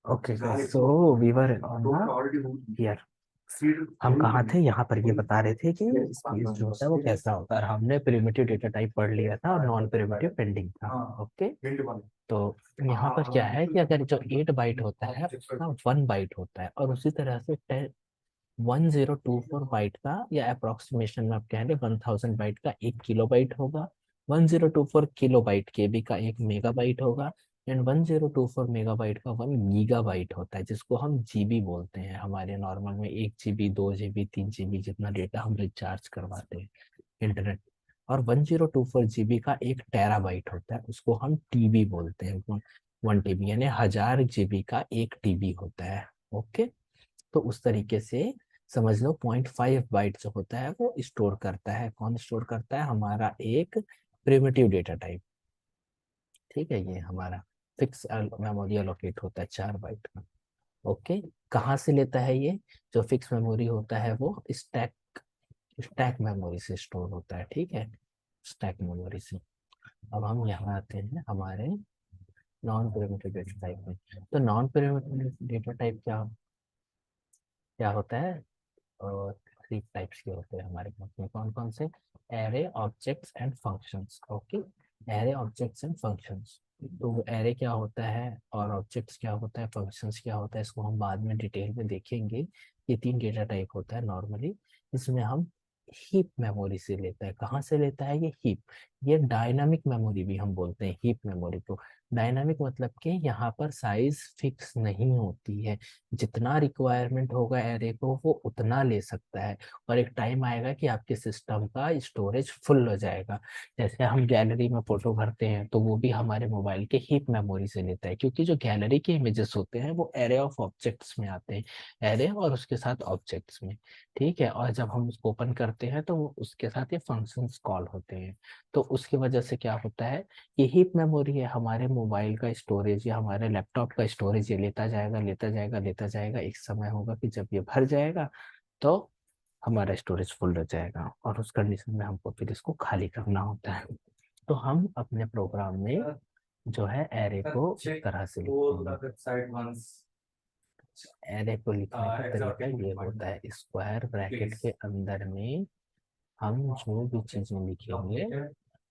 Okay, so we were here. हम कहाँ थे? यहाँ पर ये बता रहे थे कि स्पेस जो होता है वो कैसा होता है, और हमने प्रिमिटिव डेटा टाइप पढ़ लिया था और नॉन प्रिमिटिव पेंडिंग था। ओके, तो यहाँ पर क्या है कि अगर जो 8 बाइट होता है उसका 1 बाइट होता है, और उसी तरह से 1024 बाइट का, या अप्रोक्सीमेशन में आप कह रहे 1000 बाइट का 1 किलो बाइट होगा। 1024 किलो बाइट केबी का 1 मेगाबाइट होगा। एंड 1024 मेगाबाइट का 1 गीगाबाइट होता है, जिसको हम जीबी बोलते हैं। हमारे नॉर्मल में 1 जीबी, 2 जीबी, 3 जीबी जितना डेटा हम रिचार्ज करवाते हैं इंटरनेट। और 1024 जीबी का 1 टेराबाइट होता है, उसको हम टीबी बोलते हैं। 1 टीबी यानी 1000 जीबी का 1 टीबी होता है। ओके, तो उस तरीके से समझ लो 0.5 बाइट जो होता है वो स्टोर करता है। कौन स्टोर करता है? हमारा एक प्रिमिटिव डेटा टाइप। ठीक है, ये हमारा फिक्स मेमोरी एलोकेट होता है 4 बाइट का। ओके, कहाँ से लेता है ये? जो फिक्स मेमोरी होता है वो स्टैक स्टैक मेमोरी से स्टोर होता है। ठीक है, स्टैक मेमोरी से। अब हम यहाँ आते हैं हमारे नॉन प्रिमिटिव डेटा टाइप में। तो नॉन प्रिमिटिव डेटा टाइप क्या क्या होता है? और 3 टाइप्स के होते हैं हमारे पास में। कौन कौन से? Array, objects and functions. Okay, array, objects and functions. तो एरे क्या होता है और ऑब्जेक्ट्स क्या होता है, फंक्शंस क्या होता है, इसको हम बाद में डिटेल में देखेंगे। ये 3 डेटा टाइप होता है नॉर्मली। इसमें हम हीप मेमोरी से लेता है। कहाँ से लेता है ये? हीप। ये डायनामिक मेमोरी भी हम बोलते हैं हीप मेमोरी को। डायनामिक मतलब कि यहाँ पर साइज फिक्स नहीं होती है। जितना रिक्वायरमेंट होगा एरे को वो उतना ले सकता है, और एक टाइम आएगा कि आपके सिस्टम का स्टोरेज फुल हो जाएगा। जैसे हम गैलरी में फोटो भरते हैं तो वो भी हमारे मोबाइल के हीप मेमोरी से लेता है, क्योंकि जो गैलरी के इमेजेस होते हैं वो एरे ऑफ ऑब्जेक्ट्स में आते हैं। एरे और उसके साथ ऑब्जेक्ट्स में। ठीक है, और जब हम उसको ओपन करते हैं तो वो उसके साथ ये फंक्शंस कॉल होते हैं। तो उसकी वजह से क्या होता है, ये हीप मेमोरी है हमारे मोबाइल का स्टोरेज या हमारे लैपटॉप का स्टोरेज। ये लेता जाएगा, लेता जाएगा, लेता जाएगा। एक समय होगा कि जब ये भर जाएगा तो हमारा स्टोरेज फुल हो जाएगा, और उस कंडीशन में हमको फिर इसको खाली करना होता है। तो हम अपने प्रोग्राम में जो है एरे को इस तरह से लिखेंगे। एरे को लिखने का तरीका ये होता है, स्क्वायर ब्रैकेट के अंदर में हम जो भी चीजें लिखेंगे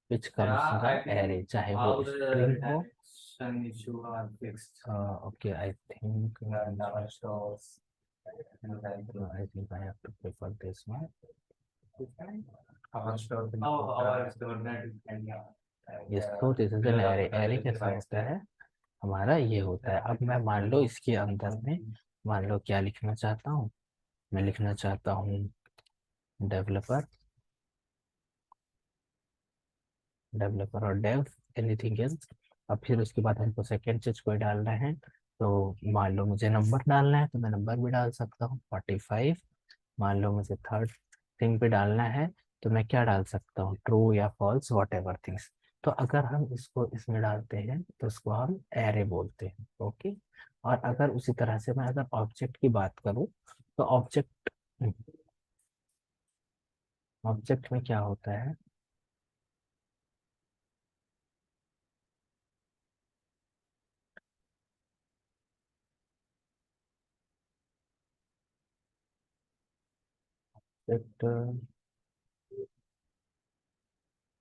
विच कम्स द एरे, चाहे वो स्ट्रिंग हो। Okay, I think I have to prefer this one. Yes, तो this is an array. Array कैसा होता है? हमारा ये होता है। अब मैं मान लो इसके अंदर में, मान लो क्या लिखना चाहता हूँ, मैं लिखना चाहता हूँ डेवलपर, डेवलपर और डेव, एनीथिंग एल्स। अब फिर उसके बाद हमको सेकेंड चीज कोई डालना है, तो मान लो मुझे नंबर डालना है तो मैं नंबर भी डाल सकता हूँ 45। मान लो मुझे थर्ड थिंग पे डालना है तो मैं क्या डाल सकता हूँ, ट्रू या फॉल्स, वॉट एवर थिंग्स। तो अगर हम इसको इसमें डालते हैं तो इसको हम एरे बोलते हैं। ओके, और अगर उसी तरह से मैं अगर ऑब्जेक्ट की बात करूँ तो ऑब्जेक्ट ऑब्जेक्ट में क्या होता है? ऑब्जेक्ट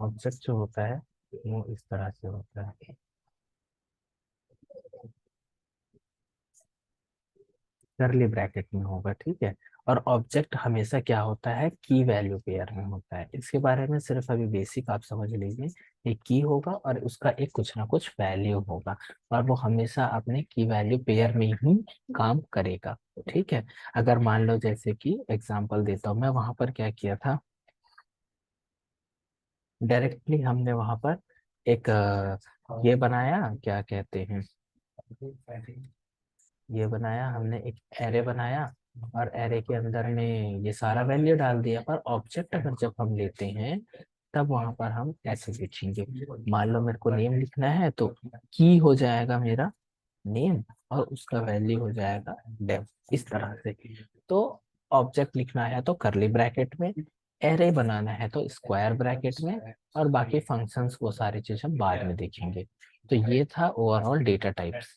ऑब्जेक्ट जो होता है वो इस तरह से होता है। करली ब्रैकेट में होगा, ठीक है। और ऑब्जेक्ट हमेशा क्या होता है? की वैल्यू पेयर में होता है। इसके बारे में सिर्फ अभी बेसिक आप समझ लीजिए। एक की होगा और उसका एक कुछ ना कुछ वैल्यू होगा, और वो हमेशा अपने की वैल्यू पेयर में ही काम करेगा। ठीक है, अगर मान लो जैसे कि एग्जांपल देता हूँ, मैं वहां पर क्या किया था, डायरेक्टली हमने वहां पर एक ये बनाया, क्या कहते हैं, ये बनाया हमने एक एरे बनाया, और एरे के अंदर में ये सारा वैल्यू डाल दिया। पर ऑब्जेक्ट अगर जब हम लेते हैं तब वहां पर हम ऐसे लिखेंगे। मान लो मेरे को नेम लिखना है तो की हो जाएगा मेरा नेम, और उसका वैल्यू हो जाएगा डेव, इस तरह से। तो ऑब्जेक्ट लिखना है तो करली ब्रैकेट में, एरे बनाना है तो स्क्वायर ब्रैकेट में, और बाकी फंक्शंस वो सारी चीज हम बाद में देखेंगे। तो ये था ओवरऑल डेटा टाइप्स।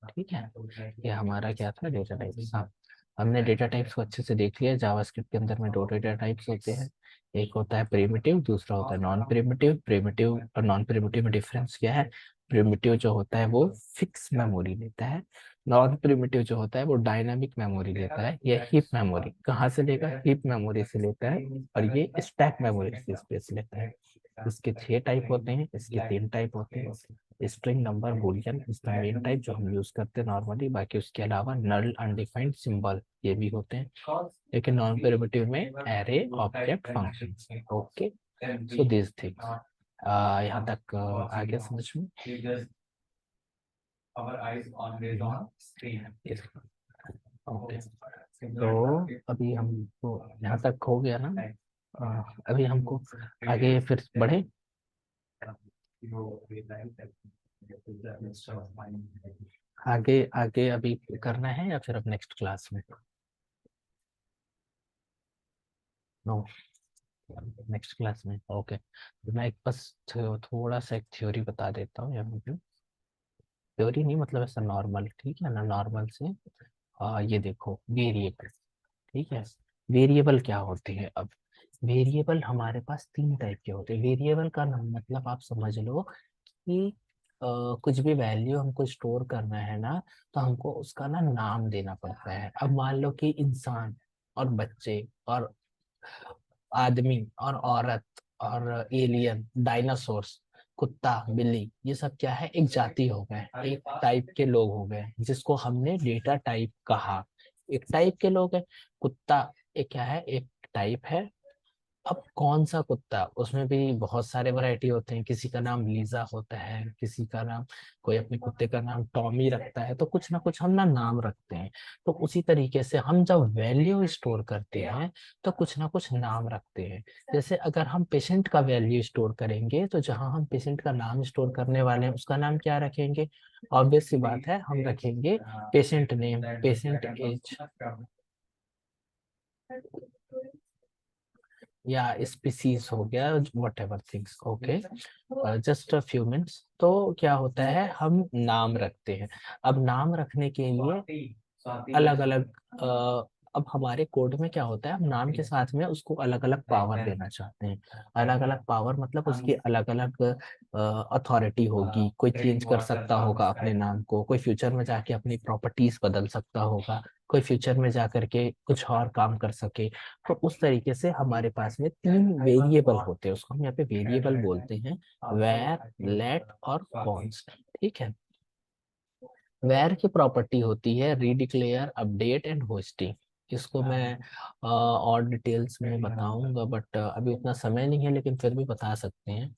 ठीक है, ये हमारा क्या था, डेटा टाइप्स। हाँ, हमने डेटा टाइप्स को अच्छे से देख लिया। जावास्क्रिप्ट के अंदर में दो डेटा टाइप्स होते हैं, एक होता है प्रिमिटिव, दूसरा होता है नॉन प्रिमिटिव। प्रिमिटिव और नॉन प्रिमिटिव में डिफरेंस क्या है? प्रिमिटिव जो होता है वो फिक्स मेमोरी लेता है, नॉन प्रिमिटिव जो होता है वो डायनामिक मेमोरी लेता है। ये हीप मेमोरी कहाँ से लेगा? हीप मेमोरी से लेता है, और ये स्टैक मेमोरी से स्पेस लेता है। इसके 6 टाइप होते हैं, इसके 3 टाइप होते हैं। स्ट्रिंग, नंबर, बूलियन इसका मेन टाइप जो हम यूज करते हैं नॉर्मली। बाकी उसके अलावा नल, अनडिफाइंड, सिंबल ये भी होते हैं। लेकिन नॉन प्रिमिटिव में array, object, functions. Okay, so this things. यहाँ तक आगे समझ में? Yes. ओके, तो अभी हमको यहाँ तक हो गया ना? अभी हमको आगे फिर बढ़े। आगे आगे अभी करना है या फिर अब नेक्स्ट क्लास में? नो, नेक्स्ट क्लास में। ओके, तो मैं एक बस थोड़ा सा एक थ्योरी बता देता हूँ यहाँ पे। थ्योरी नहीं, मतलब ऐसा नॉर्मल, ठीक है ना, नॉर्मल से। ये देखो, वेरिएबल। ठीक है, वेरिएबल क्या होते हैं? अब वेरिएबल हमारे पास 3 टाइप के होते हैं। वेरिएबल का मतलब आप समझ लो कि कुछ भी वैल्यू हमको स्टोर करना है ना, तो हमको उसका ना नाम देना पड़ता है। अब मान लो कि इंसान और बच्चे और आदमी और औरत और एलियन, डायनासोर्स, कुत्ता, बिल्ली, ये सब क्या है? एक जाति हो गए, एक टाइप के लोग हो गए, जिसको हमने डेटा टाइप कहा। एक टाइप के लोग हैं। कुत्ता एक क्या है? एक टाइप है। अब कौन सा कुत्ता, उसमें भी बहुत सारे वैरायटी होते हैं। किसी का नाम लीजा होता है, किसी का नाम, कोई अपने कुत्ते का नाम टॉमी रखता है। तो कुछ ना कुछ हम ना नाम रखते हैं। तो उसी तरीके से हम जब वैल्यू स्टोर करते हैं तो कुछ ना कुछ नाम रखते हैं। जैसे अगर हम पेशेंट का वैल्यू स्टोर करेंगे, तो जहां हम पेशेंट का नाम स्टोर करने वाले हैं उसका नाम क्या रखेंगे? ऑब्वियस सी बात है, हम रखेंगे पेशेंट नेम, पेशेंट एज, या स्पीसीज हो गया, what ever things. Okay, just a few minutes. तो क्या होता है, हम नाम रखते हैं। अब नाम रखने के लिए अलग अलग, अब हमारे कोड में क्या होता है, हम नाम के साथ में उसको अलग अलग पावर देना चाहते हैं। अलग अलग पावर मतलब उसकी अलग अलग अथॉरिटी होगी। कोई चेंज कर सकता होगा अपने नाम को, कोई फ्यूचर में जाके अपनी प्रॉपर्टीज बदल सकता होगा, कोई फ्यूचर में जा करके कुछ और काम कर सके। तो उस तरीके से हमारे पास में 3 वेरिएबल होते हैं, उसको हम यहाँ पे वेरिएबल बोलते हैं, वेर, लेट और कॉन्स्ट। ठीक है, वेर की प्रॉपर्टी होती है रीडिक्लेयर, अपडेट एंड होस्टिंग। इसको मैं और डिटेल्स में बताऊंगा, बट अभी उतना समय नहीं है, लेकिन फिर भी बता सकते हैं।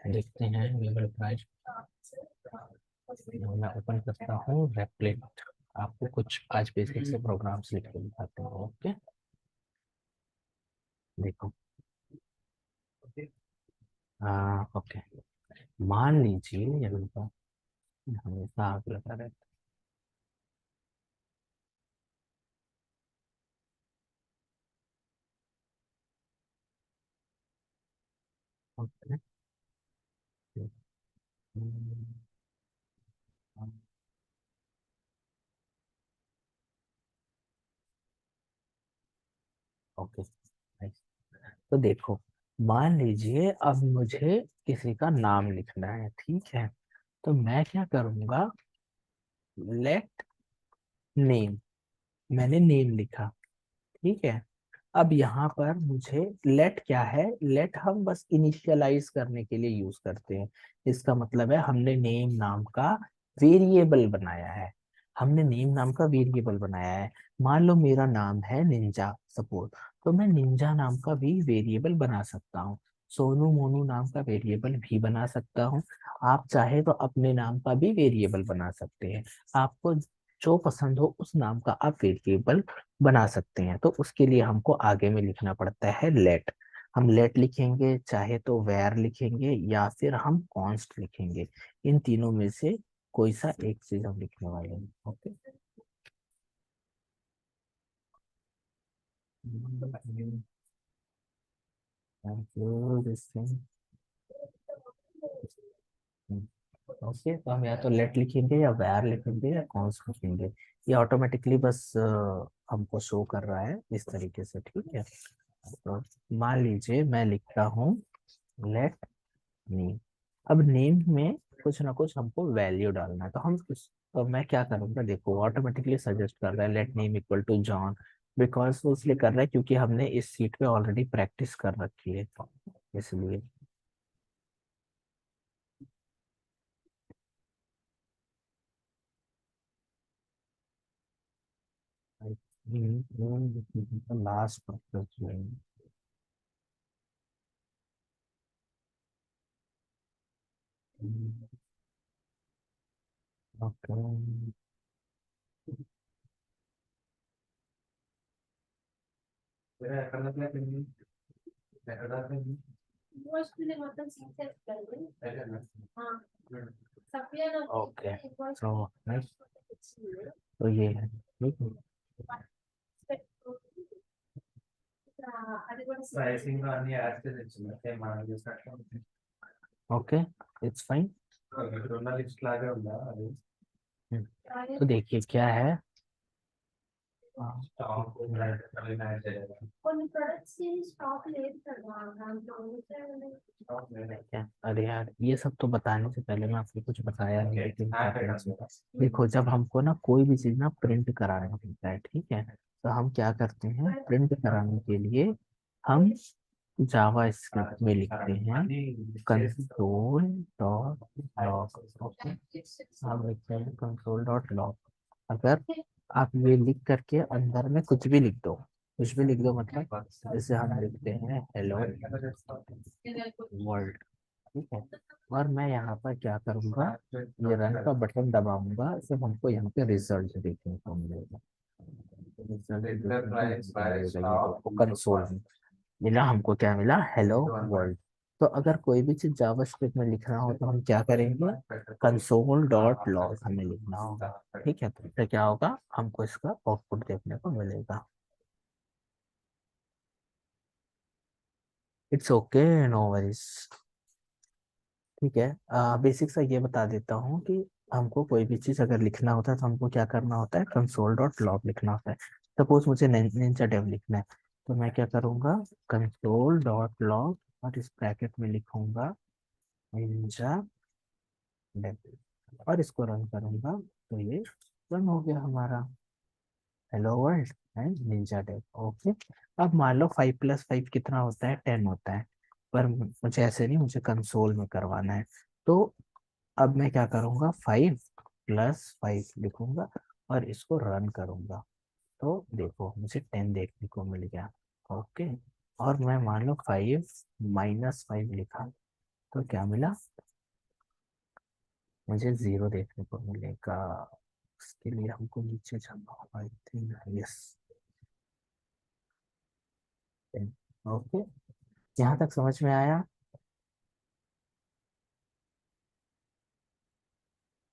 देखते हैं, वी विल ट्राई। मैं ओपन करता हूँ रेपलेट, आपको कुछ आज बेसिक से प्रोग्राम्स लिख के दिखाते हैं। ओके, देखो। ओके, मान लीजिए यहाँ पर हमेशा आग लगा रहता है। ओके, ओके, तो देखो, मान लीजिए अब मुझे किसी का नाम लिखना है। ठीक है, तो मैं क्या करूंगा, लेट नेम, मैंने नेम लिखा। ठीक है, अब यहाँ पर मुझे लेट क्या है, लेट हम बस इनिशियलाइज करने के लिए यूज करते हैं। इसका मतलब है हमने नेम नाम का वेरिएबल बनाया है। हमने नेम नाम का वेरिएबल बनाया है। मान लो मेरा नाम है निंजा सपोज, तो मैं निंजा नाम का भी वेरिएबल बना सकता हूँ। सोनू मोनू नाम का वेरिएबल भी बना सकता हूँ। आप चाहे तो अपने नाम का भी वेरिएबल बना सकते हैं। आपको जो पसंद हो उस नाम का आप वेरिएबल बना सकते हैं। तो उसके लिए हमको आगे में लिखना पड़ता है लेट। हम लेट लिखेंगे, चाहे तो वेर लिखेंगे, या फिर हम कॉन्स्ट लिखेंगे। इन तीनों में से कोई सा एक चीज हम लिखने वाले हैं। Okay, thank you. ओके, तो हम या तो लेट लिखेंगे या वैर लिखेंगे या कॉन्स लिखेंगे। ये ऑटोमेटिकली बस हमको शो कर रहा है इस तरीके से, ठीक है। तो मान लीजिए मैं लिखता हूँ लेट नेम। अब नेम में कुछ ना कुछ हमको वैल्यू डालना है, तो तो मैं क्या करूँगा, देखो ऑटोमेटिकली सजेस्ट कर रहा है let name equal to John. Because वो इसलिए कर रहा है क्योंकि हमने इस सीट पे ऑलरेडी प्रैक्टिस कर रखी है, इसलिए। लास्ट पर्पज जो है। ओके। ओके, तो तो ये है, ठीक है। Okay, it's fine. तो देखिए क्या है। क्या, अरे यार ये सब तो बताने से पहले मैं आपको कुछ बताया नहीं, लेकिन क्या करना चाहिए। देखो जब हमको ना कोई भी चीज ना प्रिंट कराना होता है, ठीक है, तो हम क्या करते हैं, प्रिंट कराने के लिए हम जावा स्क्रिप्ट में लिखते हैं कंसोल डॉट लॉग। ओके, हम लिखते हैं कंसोल डॉट लॉग। अगर आप ये लिख करके अंदर में कुछ भी लिख दो, कुछ भी लिख दो मतलब जैसे हम लिखते हैं हेलो वर्ल्ड, ठीक है। और मैं यहाँ पर क्या करूँगा, ये रन का बटन दबाऊंगा, सिर्फ हमको यहाँ पे रिजल्ट देखने को मिलेगा। रिजल्ट कंसोल में मिला, हमको क्या मिला, हेलो वर्ल्ड। तो अगर कोई भी चीज जावास्क्रिप्ट में लिखना हो तो हम क्या करेंगे, कंसोल डॉट लॉग हमें लिखना होगा, ठीक है। तो इससे क्या होगा, हमको इसका आउटपुट देखने को मिलेगा। It's okay, no worries. ठीक है, बेसिक सा ये बता देता हूँ कि हमको कोई भी चीज अगर लिखना होता है तो हमको क्या करना होता है, कंसोल डॉट लॉग लिखना होता है। सपोज मुझे निंजा डेव लिखना है, तो मैं क्या करूँगा, कंसोल डॉट लॉग और इस ब्रैकेट में लिखूंगा निंजा डेव और इसको रन करूंगा, तो ये रन हो गया हमारा hello world and ninja dev. Okay, अब मान लो 5 + 5 कितना होता है, 10 होता है। पर मुझे ऐसे नहीं, मुझे कंसोल में करवाना है। तो अब मैं क्या करूंगा, 5 + 5 लिखूंगा और इसको रन करूंगा, तो देखो मुझे 10 देखने को मिल गया। ओके, और मैं मान लो 5 - 5 लिखा, तो क्या मिला, मुझे 0 देखने को मिलेगा। उसके लिए हमको नीचे जाना होगा, आई थिंक, यस। ओके, यहाँ तक समझ में आया,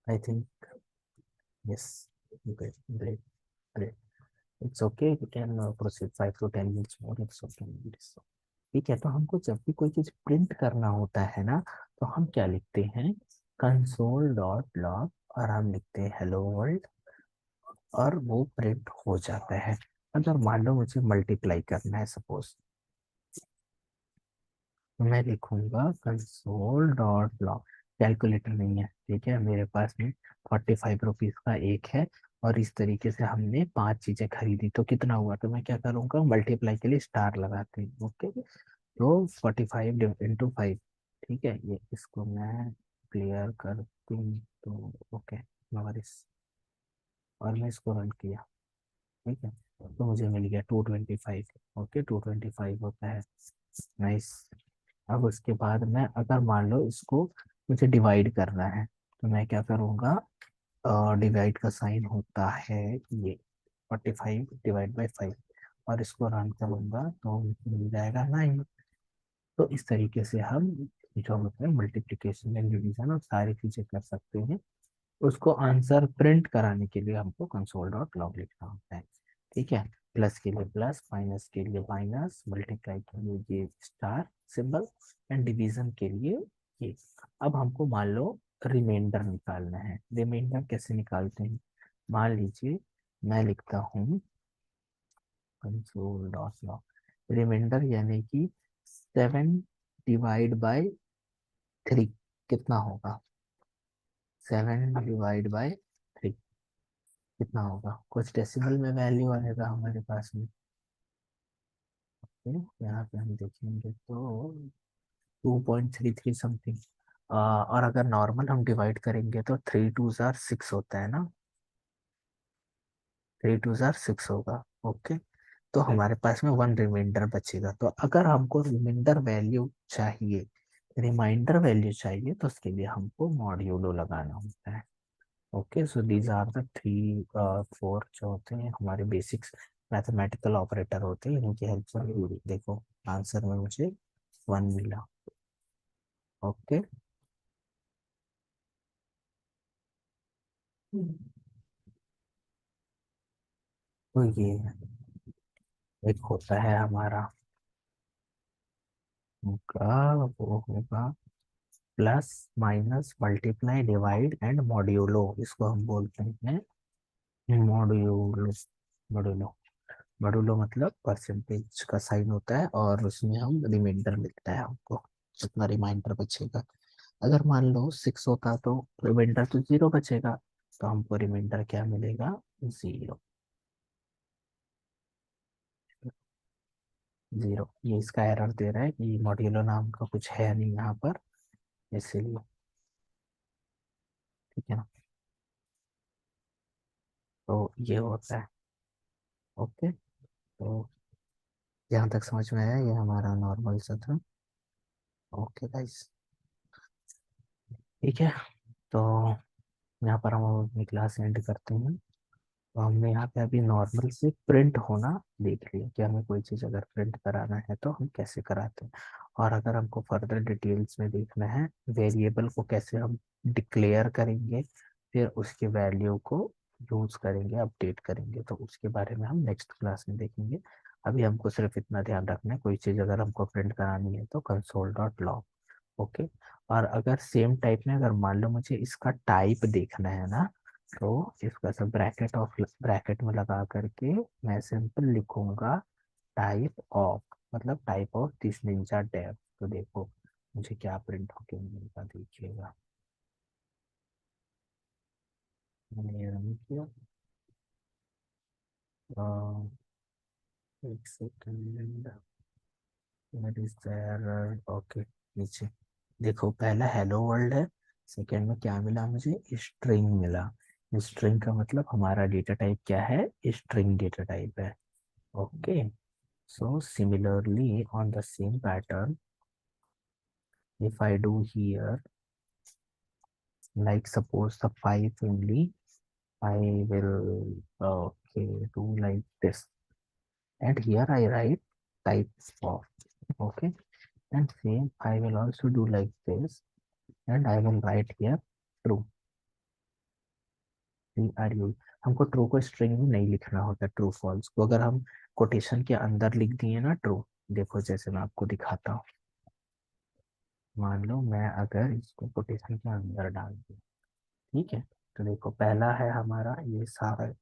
I think, yes. Great great great. It's okay, you can proceed 5 to 10 minutes more, it's okay. ठीक है, तो हमको जब भी कोई चीज प्रिंट करना होता है ना, तो हम क्या लिखते हैं, कंसोल डॉट लॉग और हम लिखते हैं हेलो वर्ल्ड, और वो प्रिंट हो जाता है। अगर मान लो मुझे मल्टीप्लाई करना है सपोज, तो मैं लिखूंगा कंसोल डॉट लॉग। कैलकुलेटर नहीं है, ठीक है, मेरे पास में 45 रुपीज का एक है, और इस तरीके से हमने 5 चीजें खरीदी, तो कितना हुआ, तो मैं क्या करूंगा, मल्टीप्लाई के लिए स्टार लगाते हैं। ओके, तो 45 × 5, ठीक है, ये इसको मैं क्लियर कर दूं, तो ओके, नो वरीज। और मैं इसको रन किया, ठीक है, तो मुझे मिल गया 225। ओके, 225 होता है, नाइस। अब उसके बाद मैं अगर मान लो इसको मुझे डिवाइड करना है, तो मैं क्या करूँगा, डिवाइड का साइन होता है ये, 45 ÷ 5, और इसको रन करूँगा तो मुझे मिल जाएगा 9। तो इस तरीके से हम जो होता है मल्टीप्लिकेशन एंड डिवीजन और सारी चीजें कर सकते हैं। उसको आंसर प्रिंट कराने के लिए हमको कंसोल डॉट लॉग लिखना होता है, ठीक है। प्लस के लिए प्लस, माइनस के लिए माइनस, मल्टीप्लाई के लिए ये स्टार सिंबल, एंड डिवीजन के लिए ये। अब हमको मान लो रिमाइंडर निकालना है। रिमाइंडर कैसे निकालते हैं? मान लीजिए मैं लिखता हूँ कंसोल डॉट लॉग रिमाइंडर, यानी कि 7 डिवाइड बाय 3 कितना होगा? 7 डिवाइड बाय 3 कितना होगा? कुछ डेसिमल में वैल्यू आएगा हमारे पास में। यहाँ पे हम देखेंगे तो 2.33 समथिंग। और अगर नॉर्मल हम डिवाइड करेंगे तो 3 2 6 होता है ना, 3 2 6 होगा। ओके, तो हमारे पास में वन रिमाइंडर बचेगा। तो अगर हमको रिमाइंडर वैल्यू चाहिए, रिमाइंडर वैल्यू चाहिए, तो उसके लिए हमको मॉड्यूलो लगाना होता है। Okay, so these are the 3 4 जो होते हैं हमारे बेसिक्स मैथमेटिकल ऑपरेटर होते हैं, इनकी हेल्प से देखो आंसर में मुझे 1 मिला। ओके, तो ये एक होता है हमारा होगा, वो होगा plus minus multiply divide and modulo, इसको हम बोलते हैं मॉड्यूलो। मॉड्यूलो, मॉड्यूलो मतलब परसेंटेज का साइन होता है, और उसमें हम रिमाइंडर मिलता है हमको, कितना रिमाइंडर बचेगा। अगर मान लो 6 होता तो रिमाइंडर तो 0 बचेगा, तो हमको रिमाइंडर क्या मिलेगा? 0। 0, ये इसका एरर दे रहा है कि मॉड्यूलो नाम का कुछ है नहीं यहाँ पर, इसीलिए। ठीक है ना, तो ये होता है। ओके, तो यहाँ तक समझ में आया, ये हमारा नॉर्मल सा था। ओके गाइस, ठीक है, तो यहाँ पर हम अपनी क्लास एंड करते हैं। तो हमने यहाँ पे अभी नॉर्मल से प्रिंट होना देख लिया कि हमें कोई चीज़ अगर प्रिंट कराना है तो हम कैसे कराते हैं। और अगर हमको फर्दर डिटेल्स में देखना है वेरिएबल को कैसे हम डिक्लेयर करेंगे, फिर उसके वैल्यू को यूज करेंगे, अपडेट करेंगे, तो उसके बारे में हम नेक्स्ट क्लास में देखेंगे। अभी हमको सिर्फ इतना ध्यान रखना है, कोई चीज़ अगर हमको प्रिंट करानी है तो कंसोल डॉट लॉग। ओके, और अगर सेम टाइप में अगर मान लो मुझे इसका टाइप देखना है ना, तो इसका सब ब्रैकेट में लगा करके मैं सिंपल लिखूंगा टाइप ऑफ, मतलब type of this ninja dev. तो देखो मुझे क्या प्रिंट होके मिलेगा, देखिएगा। मैंने ये रन किया, एक second, what is there? Okay, नीचे देखो, पहला हेलो वर्ल्ड है, सेकेंड में क्या मिला मुझे? स्ट्रिंग मिला। स्ट्रिंग का मतलब हमारा डेटा टाइप क्या है? स्ट्रिंग डेटा टाइप है। Okay, so similarly on the same pattern, if I do here, like suppose the 5 only, I will okay do like this, and here I write type of. Okay, and same I will also do like this, and I will write here true। Are you, हमको true को string में नहीं लिखना होता, true false को अगर हम quotation के अंदर लिख दिए ना ट्रू, देखो जैसे मैं आपको दिखाता हूँ, मान लो मैं अगर इसको कोटेशन के अंदर डाल दूँ, ठीक है, तो देखो पहला है हमारा, ये सारा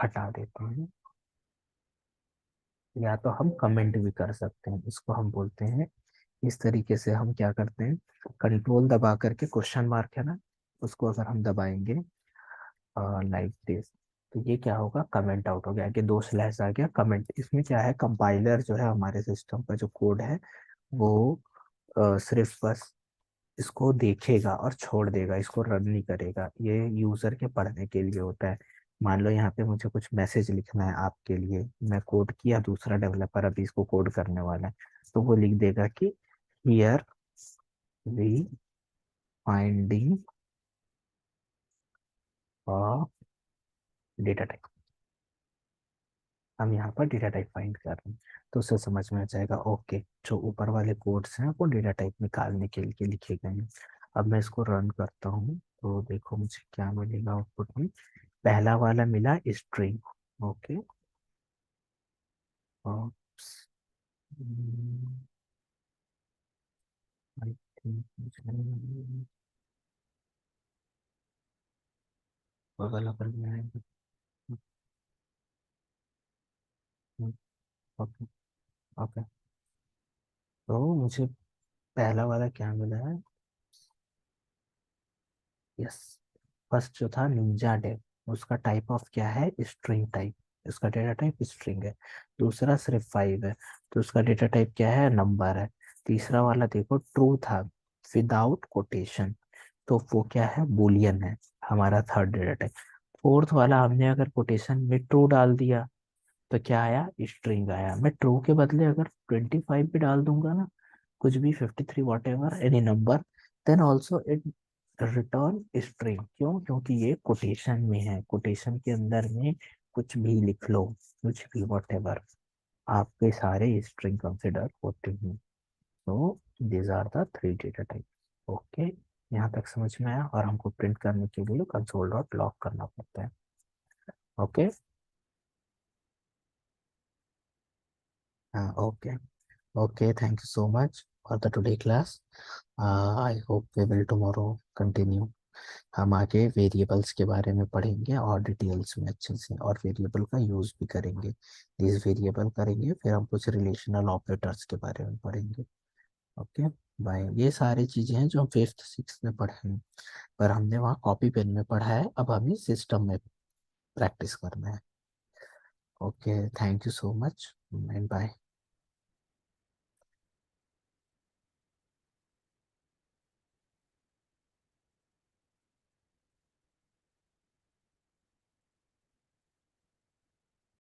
हटा देते हैं, या तो हम कमेंट भी कर सकते हैं, इसको हम बोलते हैं, इस तरीके से हम क्या करते हैं, कंट्रोल दबा करके क्वेश्चन मार्क है ना, उसको अगर हम दबाएंगे लाइक दिस, तो ये क्या होगा? कमेंट आउट हो गया कि 2 स्लैश आ गया कमेंट। इसमें क्या है, कंपाइलर जो है हमारे सिस्टम का जो कोड है वो सिर्फ बस इसको देखेगा और छोड़ देगा, इसको रन नहीं करेगा, ये यूजर के पढ़ने के लिए होता है। मान लो यहाँ पे मुझे कुछ मैसेज लिखना है आपके लिए, मैं कोड किया, दूसरा डेवलपर अभी इसको कोड करने वाला है, तो वो लिख देगा कि here we finding a data type, हम यहाँ पर डेटा टाइप फाइंड कर रहे हैं, तो उससे समझ में आ जाएगा ओके, जो ऊपर वाले कोड्स हैं वो डेटा टाइप निकालने के लिए लिखे गए हैं। अब मैं इसको रन करता हूँ, तो देखो मुझे क्या मिलेगा आउटपुट में। पहला वाला मिला string. Okay, I think Google अपन में आएगा। ओके। ओके। तो मुझे पहला वाला क्या मिला है? यस। फर्स्ट जो था निंजा डेव, उसका टाइप ऑफ क्या है? String type. इसका डेटा टाइप स्ट्रिंग है। दूसरा सिर्फ 5 है, तो उसका डेटा टाइप क्या है? नंबर है। तीसरा वाला देखो ट्रू था, विदाउट कोटेशन, तो वो क्या है? बुलियन है, हमारा थर्ड डेटा टाइप। फोर्थ वाला हमने अगर कोटेशन में ट्रू डाल दिया तो क्या आया? स्ट्रिंग आया। मैं ट्रू के बदले अगर 25 भी डाल दूंगा ना, कुछ भी 53 whatever any number, then also it return string. क्यों? क्योंकि ये कोटेशन में है, कोटेशन के अंदर में कुछ भी लिख लो, कुछ भी वॉट एवर, आपके सारे स्ट्रिंग कंसिडर होते हैं। तो these are the three data type. Okay, यहाँ तक समझ में आया? और हमको प्रिंट करने के लिए कंसोल डॉट लॉग करना पड़ता है। ओके। हाँ, okay. Okay, thank you so much for the today class. I hope we will tomorrow continue. हम आगे वेरिएबल्स के बारे में पढ़ेंगे और डिटेल्स में अच्छे से, और वेरिएबल का यूज़ भी करेंगे। दिस वेरिएबल करेंगे, फिर हम कुछ रिलेशनल ऑपरेटर्स के बारे में पढ़ेंगे। ओके। बाय। ये सारी चीज़ें हैं जो हम फिफ्थ सिक्स में पढ़े हैं, पर हमने वहाँ कॉपी पेन में पढ़ा है, अब हमें सिस्टम में प्रैक्टिस करना है। Okay, thank you so much and bye.